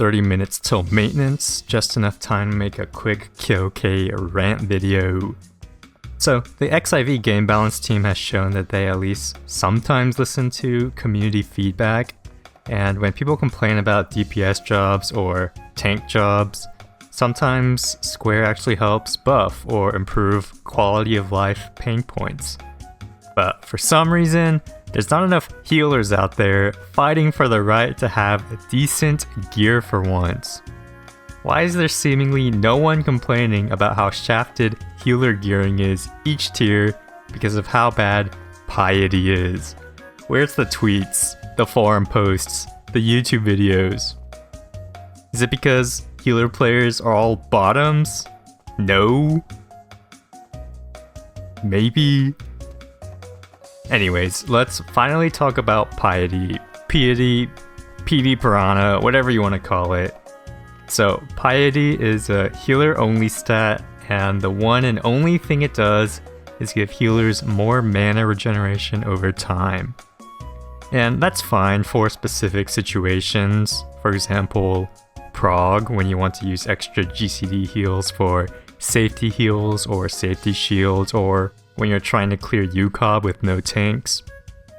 30 minutes till maintenance, just enough time to make a quick Kyou rant video. So, the XIV game balance team has shown that they at least sometimes listen to community feedback, and when people complain about DPS jobs or tank jobs, sometimes Square actually helps buff or improve quality of life pain points. But for some reason, there's not enough healers out there fighting for the right to have decent gear for once. Why is there seemingly no one complaining about how shafted healer gearing is each tier because of how bad Piety is? Where's the tweets, the forum posts, the YouTube videos? Is it because healer players are all bottoms? No? Maybe? Anyways, let's finally talk about Piety, PD Piranha, whatever you want to call it. So, Piety is a healer-only stat, and the one and only thing it does is give healers more mana regeneration over time. And that's fine for specific situations, for example, Prog, when you want to use extra GCD heals for safety heals or safety shields, or when you're trying to clear UCOB with no tanks.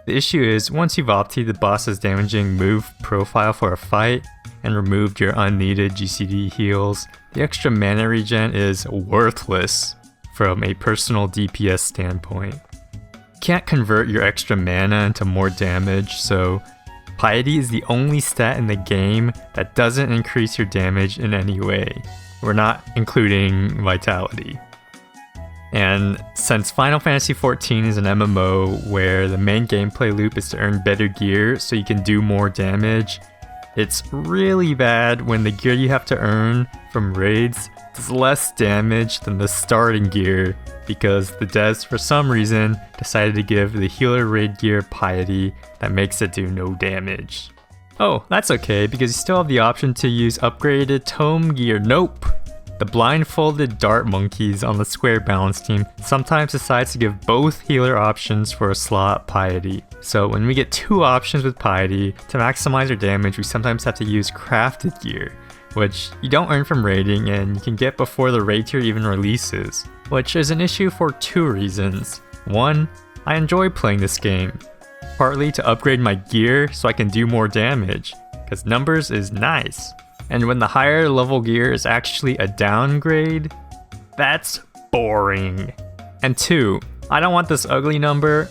The issue is, once you've opted the boss's damaging move profile for a fight, and removed your unneeded GCD heals, the extra mana regen is worthless from a personal DPS standpoint. You can't convert your extra mana into more damage, so Piety is the only stat in the game that doesn't increase your damage in any way. We're not including Vitality. And since Final Fantasy XIV is an MMO where the main gameplay loop is to earn better gear so you can do more damage, it's really bad when the gear you have to earn from raids does less damage than the starting gear because the devs for some reason decided to give the healer raid gear Piety that makes it do no damage. Oh, that's okay because you still have the option to use upgraded tome gear. Nope! The blindfolded dart monkeys on the Square balance team sometimes decides to give both healer options for a slot Piety. So when we get two options with Piety, to maximize our damage we sometimes have to use crafted gear, which you don't earn from raiding and you can get before the raid tier even releases, which is an issue for two reasons. One, I enjoy playing this game, partly to upgrade my gear so I can do more damage, because numbers is nice. And when the higher level gear is actually a downgrade, that's boring. And two, I don't want this ugly number,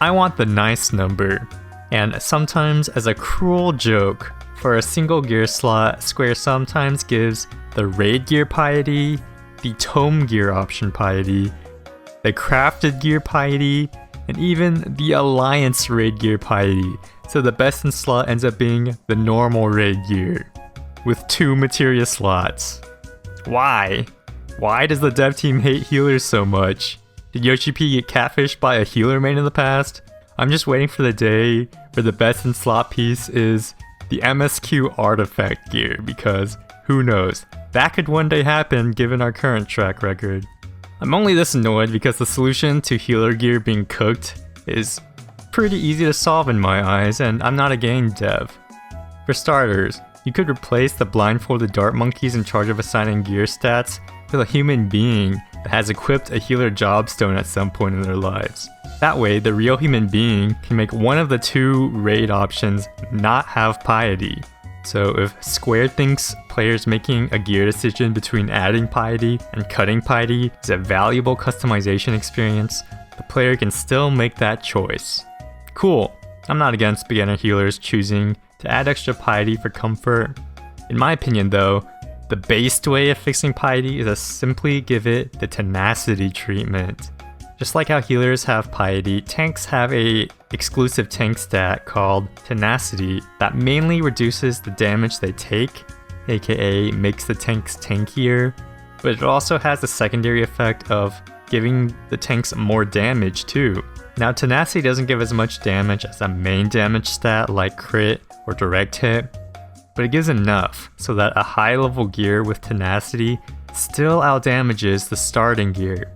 I want the nice number. And sometimes as a cruel joke, for a single gear slot, Square sometimes gives the raid gear Piety, the tome gear option Piety, the crafted gear Piety, and even the alliance raid gear Piety. So the best in slot ends up being the normal raid gear, with two materia slots. Why? Why does the dev team hate healers so much? Did Yoshi P get catfished by a healer main in the past? I'm just waiting for the day where the best in slot piece is the MSQ artifact gear, because who knows, that could one day happen given our current track record. I'm only this annoyed because the solution to healer gear being cooked is pretty easy to solve in my eyes, and I'm not a game dev. For starters, you could replace the blindfolded dart monkeys in charge of assigning gear stats with a human being that has equipped a healer jobstone at some point in their lives. That way, the real human being can make one of the two raid options not have Piety. So if Square thinks players making a gear decision between adding Piety and cutting Piety is a valuable customization experience, the player can still make that choice. Cool, I'm not against beginner healers choosing to add extra Piety for comfort. In my opinion though, the based way of fixing Piety is to simply give it the tenacity treatment. Just like how healers have Piety, tanks have a exclusive tank stat called tenacity that mainly reduces the damage they take, aka makes the tanks tankier, but it also has the secondary effect of giving the tanks more damage too. Now tenacity doesn't give as much damage as a main damage stat like crit or direct hit, but it gives enough so that a high level gear with tenacity still outdamages the starting gear.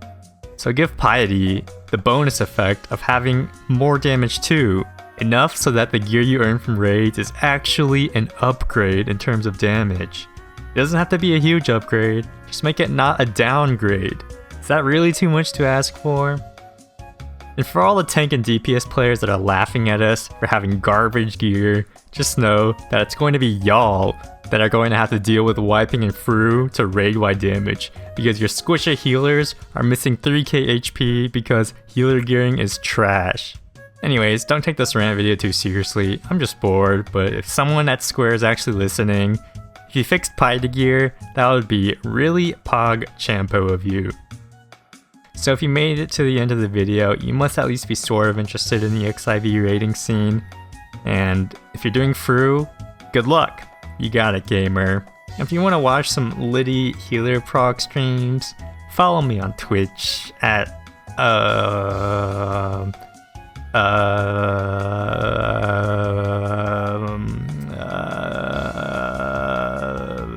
So give Piety the bonus effect of having more damage too, Enough so that the gear you earn from raids is actually an upgrade in terms of damage. It doesn't have to be a huge upgrade, just make it not a downgrade. Is that really too much to ask for? And for all the tank and DPS players that are laughing at us for having garbage gear, just know that it's going to be y'all that are going to have to deal with wiping and through to raid-wide damage, because your squishy healers are missing 3k HP because healer gearing is trash. Anyways, don't take this rant video too seriously, I'm just bored, but if someone at Square is actually listening, if you fixed Piety gear, that would be really pog champo of you. So if you made it to the end of the video, you must at least be sort of interested in the XIV rating scene. And if you're doing through, good luck! You got it, gamer. If you want to watch some Liddy healer prog streams, follow me on Twitch at